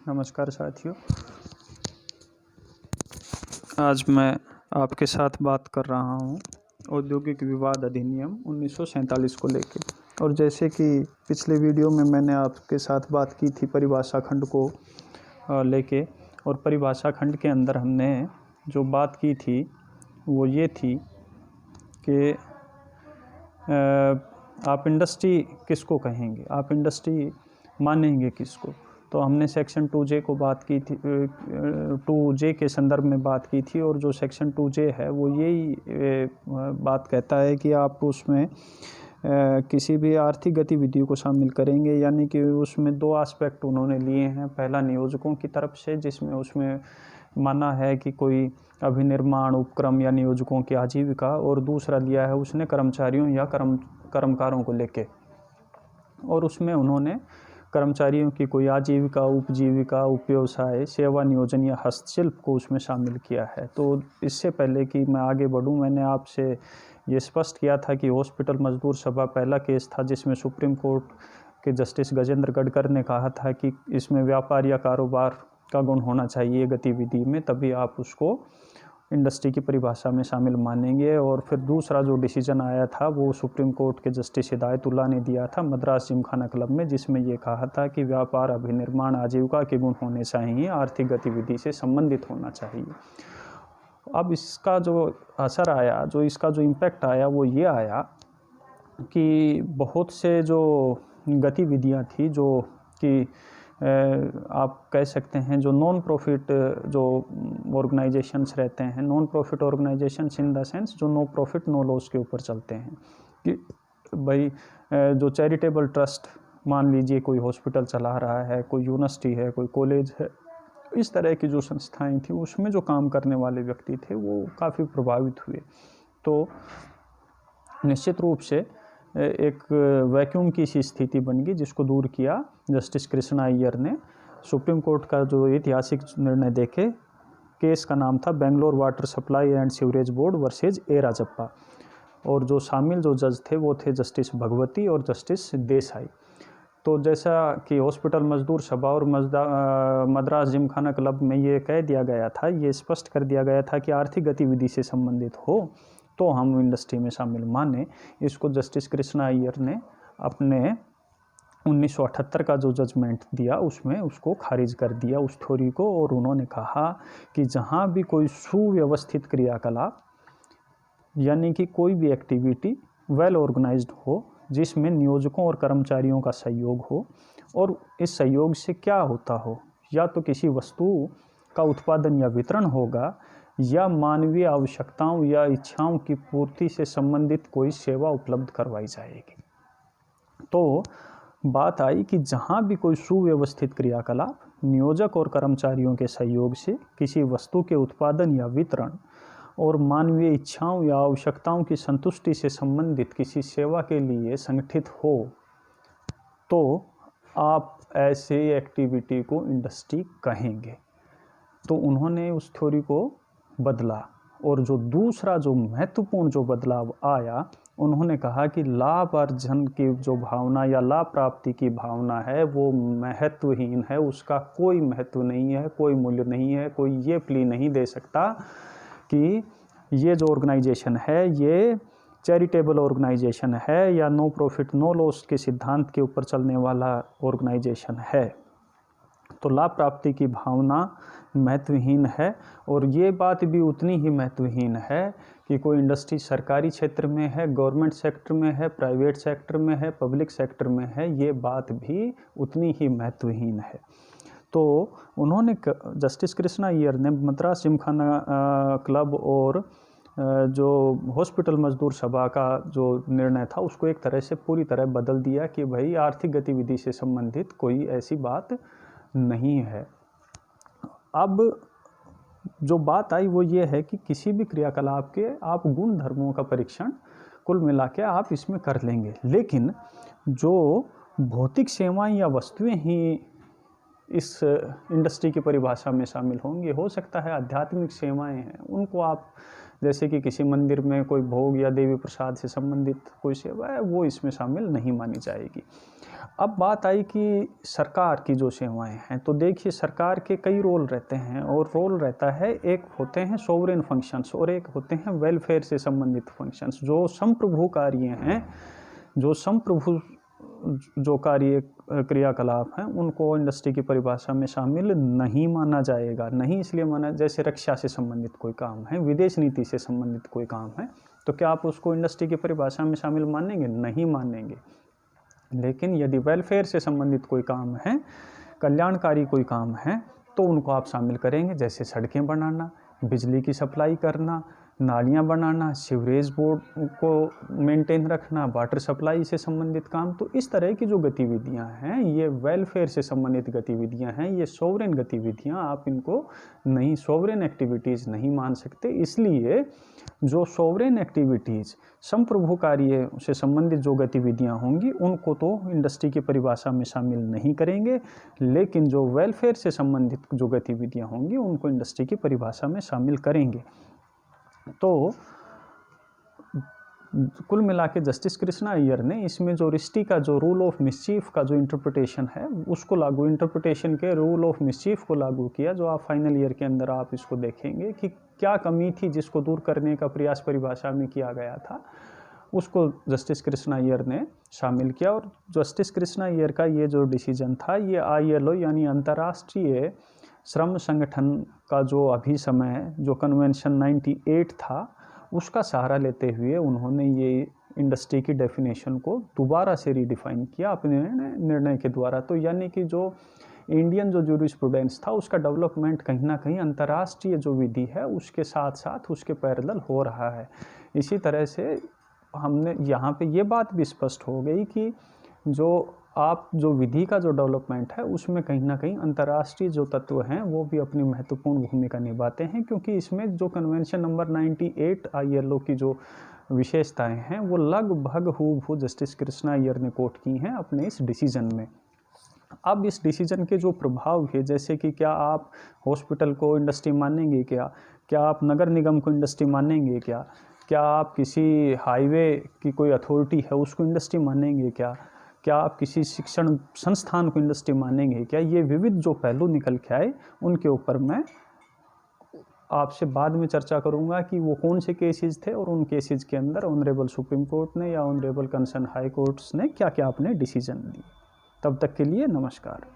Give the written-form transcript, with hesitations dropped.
नमस्कार साथियों। आज मैं आपके साथ बात कर रहा हूँ औद्योगिक विवाद अधिनियम 1947 को लेके। और जैसे कि पिछले वीडियो में मैंने आपके साथ बात की थी परिभाषा खंड को लेके, और परिभाषा खंड के अंदर हमने जो बात की थी वो ये थी कि आप इंडस्ट्री किसको कहेंगे, आप इंडस्ट्री मानेंगे किसको। तो हमने सेक्शन 2J को बात की थी, 2J के संदर्भ में बात की थी। और जो सेक्शन 2J है वो यही बात कहता है कि आप उसमें किसी भी आर्थिक गतिविधियों को शामिल करेंगे, यानी कि उसमें दो एस्पेक्ट उन्होंने लिए हैं। पहला नियोजकों की तरफ से, जिसमें उसमें माना है कि कोई अभिनिर्माण उपक्रम या नियोजकों की आजीविका, और दूसरा लिया है उसने कर्मचारियों या कर्मकारों को लेके। और उसमें उन्होंने कर्मचारियों की कोई आजीविका, उपजीविका, उपव्यवसाय, सेवा नियोजन या हस्तशिल्प को उसमें शामिल किया है। तो इससे पहले कि मैं आगे बढ़ूं, मैंने आपसे ये स्पष्ट किया था कि हॉस्पिटल मजदूर सभा पहला केस था जिसमें सुप्रीम कोर्ट के जस्टिस गजेंद्र गडकर ने कहा था कि इसमें व्यापार या कारोबार का गुण होना चाहिए गतिविधि में, तभी आप उसको इंडस्ट्री की परिभाषा में शामिल मानेंगे। और फिर दूसरा जो डिसीजन आया था वो सुप्रीम कोर्ट के जस्टिस हिदायतुल्लाह ने दिया था मद्रास जिमखाना क्लब में, जिसमें ये कहा था कि व्यापार, अभिनिर्माण, आजीविका के गुण होने चाहिए, आर्थिक गतिविधि से संबंधित होना चाहिए। अब इसका जो असर आया, जो इसका जो इम्पैक्ट आया वो ये आया कि बहुत से जो गतिविधियाँ थी जो कि आप कह सकते हैं जो नॉन प्रॉफिट जो ऑर्गेनाइजेशंस रहते हैं, non profit organisations in the sense जो नो प्रॉफिट नो लॉस के ऊपर चलते हैं, कि भाई जो चैरिटेबल ट्रस्ट, मान लीजिए कोई हॉस्पिटल चला रहा है, कोई यूनिवर्सिटी है, कोई कॉलेज है, इस तरह की जो संस्थाएं थी उसमें जो काम करने वाले व्यक्ति थे वो काफ़ी प्रभावित हुए। तो निश्चित रूप से एक वैक्यूम की सी स्थिति बन गई, जिसको दूर किया जस्टिस कृष्णा अय्यर ने। सुप्रीम कोर्ट का जो ऐतिहासिक निर्णय देखे, केस का नाम था Bangalore water supply and sewerage board versus A Rajappa. और जो शामिल जो जज थे वो थे जस्टिस भगवती और जस्टिस देसाई। तो जैसा कि हॉस्पिटल मजदूर सभा और मद्रास जिमखाना क्लब में ये कह दिया गया था, ये स्पष्ट कर दिया गया था कि आर्थिक गतिविधि से संबंधित हो तो हम इंडस्ट्री में शामिल माने। इसको जस्टिस कृष्णा अय्यर ने अपने 1978 का जो जजमेंट दिया उसमें उसको खारिज कर दिया उस थ्योरी को। और उन्होंने कहा कि जहाँ भी कोई सुव्यवस्थित क्रियाकलाप, यानी कि कोई भी एक्टिविटी वेल ऑर्गेनाइज्ड हो, जिसमें नियोजकों और कर्मचारियों का सहयोग हो, और इस सहयोग से क्या होता हो, या तो किसी वस्तु का उत्पादन या वितरण होगा, या मानवीय आवश्यकताओं या इच्छाओं की पूर्ति से संबंधित कोई सेवा उपलब्ध करवाई जाएगी। तो बात आई कि जहाँ भी कोई सुव्यवस्थित क्रियाकलाप नियोजक और कर्मचारियों के सहयोग से किसी वस्तु के उत्पादन या वितरण और मानवीय इच्छाओं या आवश्यकताओं की संतुष्टि से संबंधित किसी सेवा के लिए संगठित हो, तो आप ऐसे एक्टिविटी को इंडस्ट्री कहेंगे। तो उन्होंने उस थ्योरी को बदला। और जो दूसरा जो महत्वपूर्ण जो बदलाव आया, उन्होंने कहा कि लाभ अर्जन की जो भावना या लाभ प्राप्ति की भावना है वो महत्वहीन है, उसका कोई महत्व नहीं है, कोई मूल्य नहीं है। कोई ये प्ली नहीं दे सकता कि ये जो ऑर्गेनाइजेशन है ये चैरिटेबल ऑर्गेनाइजेशन है या नो प्रॉफिट नो लॉस के सिद्धांत के ऊपर चलने वाला ऑर्गेनाइजेशन है। तो लाभ प्राप्ति की भावना महत्वहीन है। और ये बात भी उतनी ही महत्वहीन है कि कोई इंडस्ट्री सरकारी क्षेत्र में है, गवर्नमेंट सेक्टर में है, प्राइवेट सेक्टर में है, पब्लिक सेक्टर में है, ये बात भी उतनी ही महत्वहीन है। तो उन्होंने जस्टिस कृष्णा अय्यर ने मद्रास जिमखाना क्लब और जो हॉस्पिटल मजदूर सभा का जो निर्णय था उसको एक तरह से पूरी तरह बदल दिया कि भाई आर्थिक गतिविधि से संबंधित कोई ऐसी बात नहीं है। अब जो बात आई वो ये है कि किसी भी क्रियाकलाप के आप गुण धर्मों का परीक्षण कुल मिला के आप इसमें कर लेंगे, लेकिन जो भौतिक सेवाएं या वस्तुएं ही इस इंडस्ट्री की परिभाषा में शामिल होंगी। हो सकता है आध्यात्मिक सेवाएं हैं, उनको आप जैसे कि किसी मंदिर में कोई भोग या देवी प्रसाद से संबंधित कोई सेवा है, वो इसमें शामिल नहीं मानी जाएगी। अब बात आई कि सरकार की जो सेवाएं हैं, तो देखिए सरकार के कई रोल रहते हैं, और रोल रहता है, एक होते हैं सोवरेन फंक्शंस और एक होते हैं वेलफेयर से संबंधित फंक्शंस। जो संप्रभु कार्य हैं, जो संप्रभु जो कार्य क्रियाकलाप हैं, उनको इंडस्ट्री की परिभाषा में शामिल नहीं माना जाएगा। नहीं इसलिए माना, जैसे रक्षा से संबंधित कोई काम है, विदेश नीति से संबंधित कोई काम है, तो क्या आप उसको इंडस्ट्री की परिभाषा में शामिल मानेंगे? नहीं मानेंगे। लेकिन यदि वेलफेयर से संबंधित कोई काम है, कल्याणकारी कोई काम है, तो उनको आप शामिल करेंगे। जैसे सड़कें बनाना, बिजली की सप्लाई करना, नालियाँ बनाना, सीवरेज बोर्ड को मेंटेन रखना, वाटर सप्लाई से संबंधित काम। तो इस तरह की जो गतिविधियां हैं, ये वेलफेयर से संबंधित गतिविधियां हैं, ये सोवरेन गतिविधियां, आप इनको नहीं, सोवरेन एक्टिविटीज़ नहीं मान सकते। इसलिए जो सोवरेन एक्टिविटीज़, संप्रभु कार्य से संबंधित जो गतिविधियां होंगी, उनको तो इंडस्ट्री की परिभाषा में शामिल नहीं करेंगे, लेकिन जो वेलफेयर से संबंधित जो गतिविधियां होंगी, उनको इंडस्ट्री की परिभाषा में शामिल करेंगे। तो कुल मिला के जस्टिस कृष्णा अय्यर ने इसमें जो रिस्टी का जो रूल ऑफ मिसचीफ का जो इंटरप्रिटेशन है, उसको लागू, इंटरप्रिटेशन के रूल ऑफ मिसचीफ को लागू किया। जो आप फाइनल ईयर के अंदर आप इसको देखेंगे कि क्या कमी थी जिसको दूर करने का प्रयास परिभाषा में किया गया था, उसको जस्टिस कृष्णा अय्यर ने शामिल किया। और जस्टिस कृष्णा अय्यर का ये जो डिसीजन था, ये ILO यानी अंतर्राष्ट्रीय श्रम संगठन का जो अभी समय जो कन्वेंशन 98 था, उसका सहारा लेते हुए उन्होंने ये इंडस्ट्री की डेफिनेशन को दोबारा से रीडिफाइन किया अपने निर्णय के द्वारा। तो यानी कि जो इंडियन जो जूरिस्प्रूडेंस था, उसका डेवलपमेंट कहीं ना कहीं अंतर्राष्ट्रीय जो विधि है उसके साथ साथ उसके पैरेलल हो रहा है। इसी तरह से हमने यहाँ पे ये बात भी स्पष्ट हो गई कि जो विधि का जो डेवलपमेंट है, उसमें कहीं ना कहीं अंतर्राष्ट्रीय जो तत्व हैं वो भी अपनी महत्वपूर्ण भूमिका निभाते हैं, क्योंकि इसमें जो कन्वेंशन नंबर 98 ILO की जो विशेषताएं हैं, वो लगभग हूबहू जस्टिस कृष्णा अय्यर ने कोट की हैं अपने इस डिसीजन में। अब इस डिसीजन के जो प्रभाव है, जैसे कि क्या आप हॉस्पिटल को इंडस्ट्री मानेंगे, क्या आप नगर निगम को इंडस्ट्री मानेंगे, क्या आप किसी हाईवे की कोई अथॉरिटी है उसको इंडस्ट्री मानेंगे, क्या आप किसी शिक्षण संस्थान को इंडस्ट्री मानेंगे, क्या ये विविध जो पहलू निकल के आए, उनके ऊपर मैं आपसे बाद में चर्चा करूंगा कि वो कौन से केसेस थे और उन केसेस के अंदर ऑनरेबल सुप्रीम कोर्ट ने या ऑनरेबल कंसर्न हाई कोर्ट्स ने क्या क्या अपने डिसीजन दिए। तब तक के लिए नमस्कार।